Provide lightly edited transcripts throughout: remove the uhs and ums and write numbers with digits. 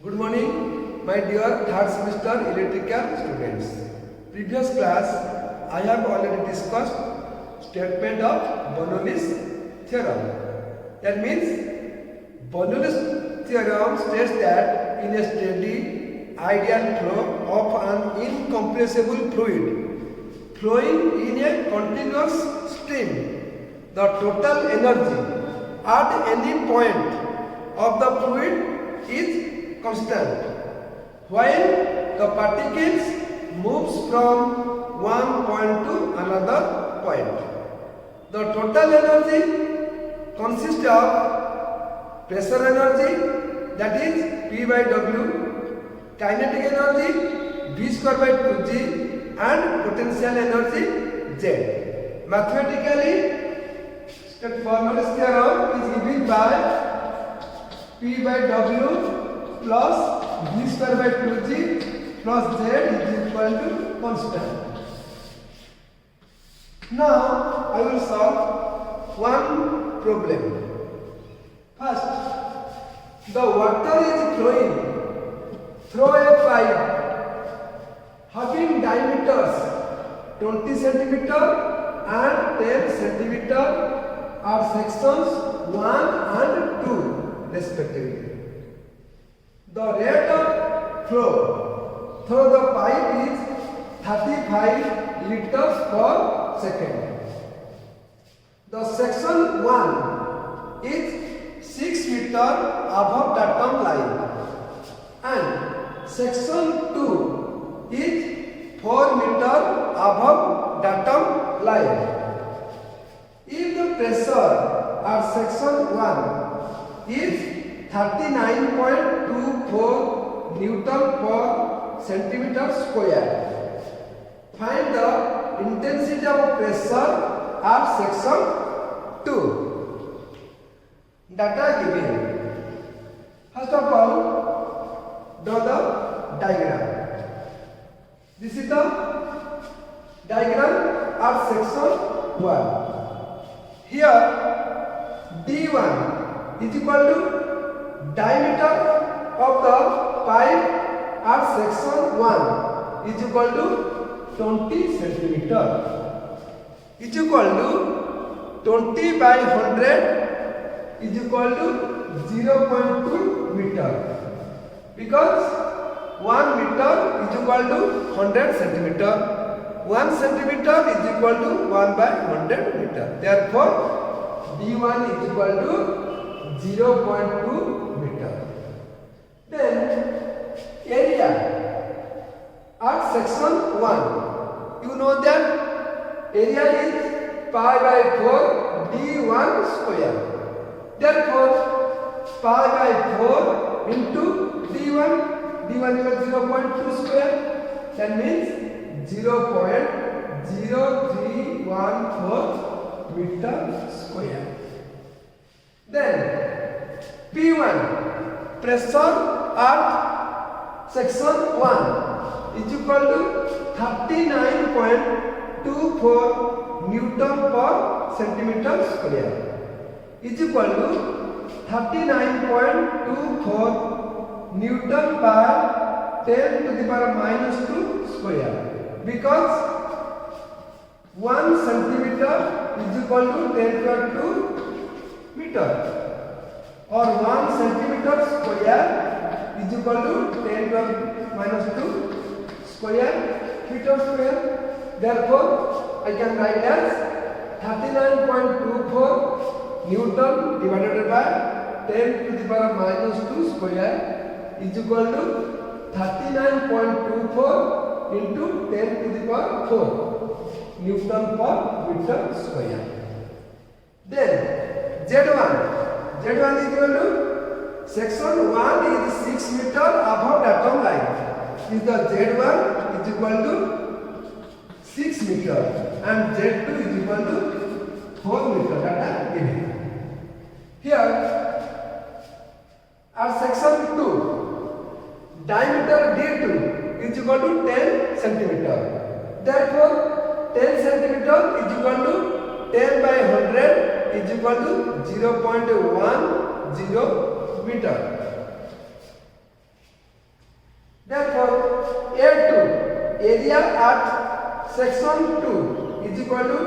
Good morning, my dear third semester electrical students. Previous class, I have already discussed statement of Bernoulli's theorem. That means Bernoulli's theorem states that in a steady, ideal flow of an incompressible fluid flowing in a continuous stream, the total energy at any point of the fluid is constant, while the particles moves from one point to another point. The total energy consists of pressure energy, that is P by W, kinetic energy V square by 2G, and potential energy Z. Mathematically, Bernoulli's theorem is given by P by W plus V square by 2G plus Z is equal to constant. Now I will solve one problem. First, the water is flowing through a pipe having diameters 20 cm and 10 cm are sections 1 and 2 respectively. The rate of flow through the pipe is 35 liters per second. The section 1 is 6 meter above datum line and section 2 is 4 meter above datum line. If the pressure at section 1 is 39.24 Newton per centimeter square, find the intensity of pressure at section 2. Data given. First of all, draw the diagram. This is the diagram at section 1. Here, D1 is equal to diameter of the pipe at section 1 is equal to 20 centimeter, is equal to 20 by 100 is equal to 0.2 meter, because 1 meter is equal to 100 centimeter, 1 centimeter is equal to 1 by 100 meter. Therefore, D1 is equal to 0.2 meter. Then area at section 1, you know that area is pi by 4 d1 square. Therefore, pi by 4 into d1 equals 0.2 square. That means 0.0314 meter square. Then P1, pressure at section 1 is equal to 39.24 Newton per centimeter square, is equal to 39.24 Newton by 10 to the power minus 2 square, because 1 centimeter is equal to 10 to the power 2 meter, or 1 centimeter square is equal to 10 to the minus 2 square meter square. Therefore, I can write as 39.24 Newton divided by 10 to the power minus 2 square is equal to 39.24 into 10 to the power 4 Newton per meter square. Then Z1 is equal to section 1 is 6 meter above datum line, is the Z1 is equal to 6 meter and Z2 is equal to 4 meter. That is given. Here at section 2, diameter D2 is equal to 10 centimeter. Therefore, 10 centimeter is equal to 10 by 100 is equal to 0.10 meter. A2, area at section 2 is equal to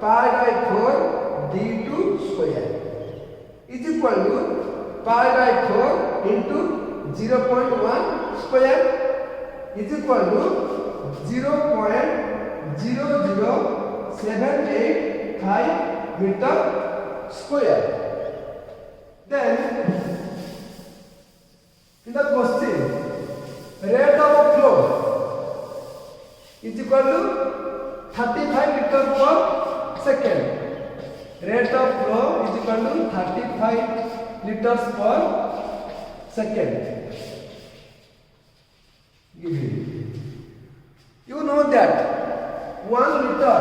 pi by 4 d2 square is equal to pi by 4 into 0.1 square is equal to 0.00785 meter square. Then in the question, rate of flow is equal to 35 meter per second. Rate of flow is equal to 35 liters per second. You know that 1 liter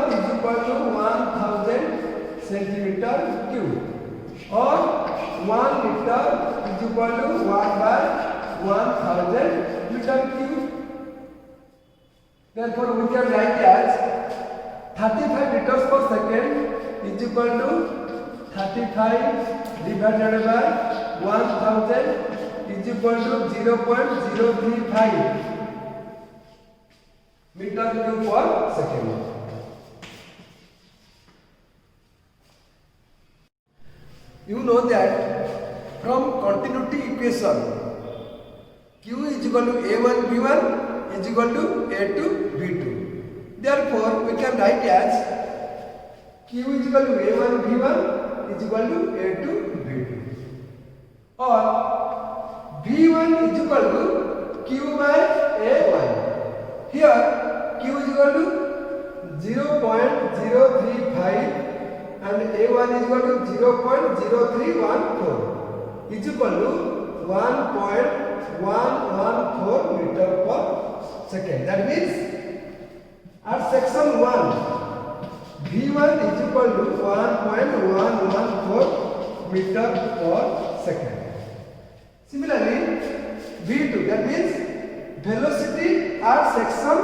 is equal to 1000 centimeter cube, or 1 liter is equal to 1 by 1000 meter cube. Therefore, we can write as 35 liters per second is equal to 35 divided by 1000 is equal to 0.035 meter cube per second. You know that from continuity equation, Q is equal to A1 B1 is equal to A2 B2. Therefore, we can write as Q is equal to A1 B1 is equal to A2 B2, or B1 is equal to Q by A1. Here Q is equal to 0.035 and A1 is equal to 0.0314 is equal to 1.114 meter per second. That means at section 1, V1 is equal to 1.114 meter per second. Similarly, V2, that means velocity at section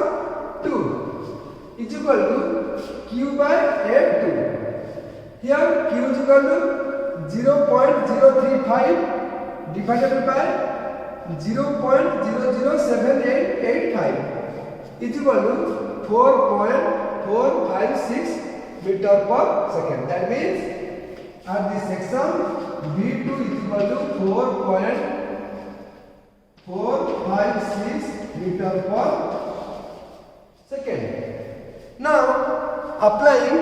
2 is equal to Q by A2. Here Q is equal to 0.035 divided by 0.007885 is equal to 4.456 meter per second. That means at this section V2 is equal to 4.456 meter per second. Now applying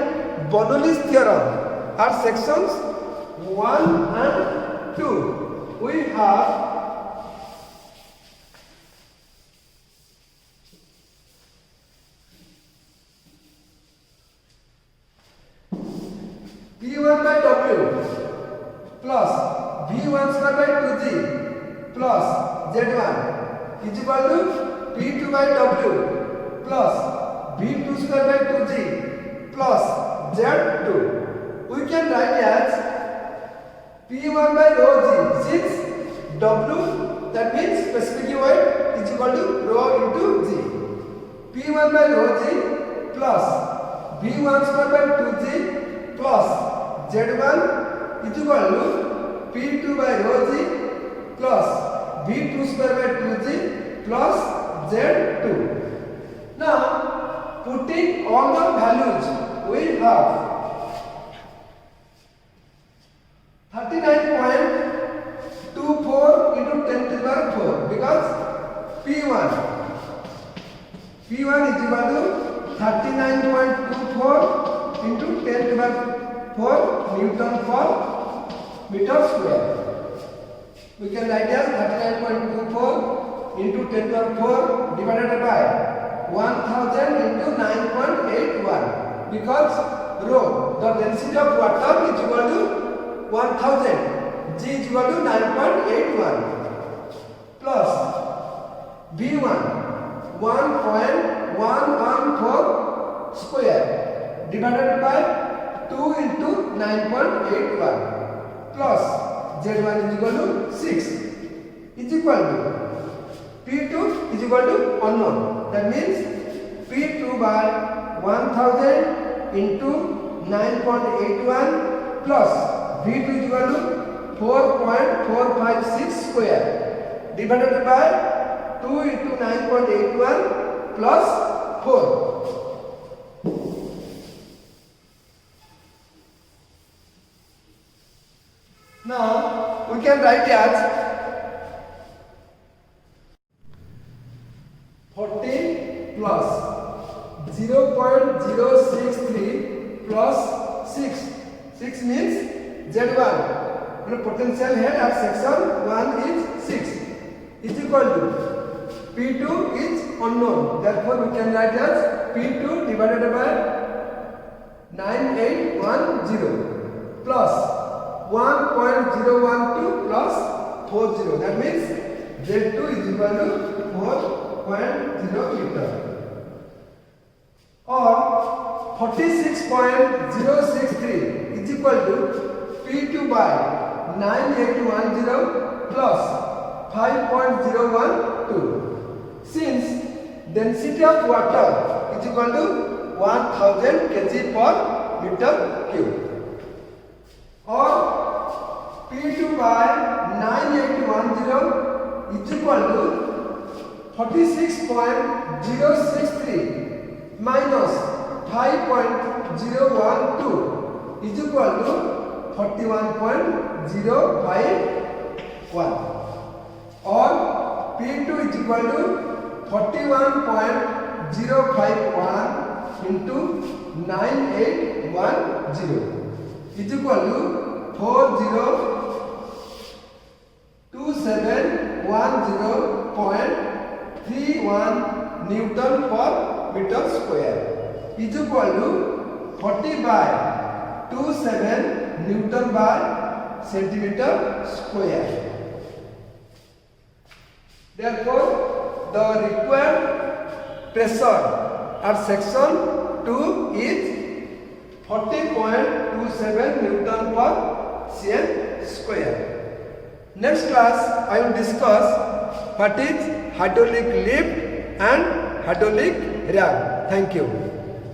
Bernoulli's theorem at sections 1 and 2, we have P1 by W plus V1 square by 2G plus Z1 is equal to P2 by W plus V2 square by 2G plus Z2. We can write as P1 by rho G, since W, that means specific void, is equal to rho into G. P1 by rho G plus V1 square by 2G plus Z1 is equal to P2 by rho G plus V2 square by 2G plus Z2. Now, putting all the values, we have 39.24 into 10 to the power 4, because P1 is equal to 39.24 into 10 to the power 4 Newton per meter square. We can write as 39.24 into 10 to the power 4 divided by 1000 into 9.81, because rho, the density of water, is equal to 1000, G is equal to 9.81 plus V1 1.114 square divided by 2 into 9.81 plus Z1 is equal to 6 is equal to P2 is equal to unknown. That means P2 by 1000 into 9.81 plus V2 is equal to 4.456 square divided by 2 into 9.81 plus 4. Now we can write as 40 plus 0.063 plus 6. 6 means Z1. Potential head at section 1 is 6 is equal to P2 is unknown. Therefore, we can write as P2 divided by 9810 plus 1.012 plus 40. That means Z2 is equal to 4.0 meter. Or 46.063 is equal to P2 by 9810 plus 5.012. Since density of water is equal to 1000 kg per meter cube. Or P2 by 9810 is equal to 46.063 minus 5.012 is equal to 41.051. Or P2 is equal to 41.051 into 9810 is equal to 402710.31 Newton per meter square is equal to 40 by 27 Newton by centimeter square. Therefore, the required pressure at section 2 is 40.27 Newton per cm square. Next class, I will discuss what is hydraulic lift and hydraulic ram. Thank you.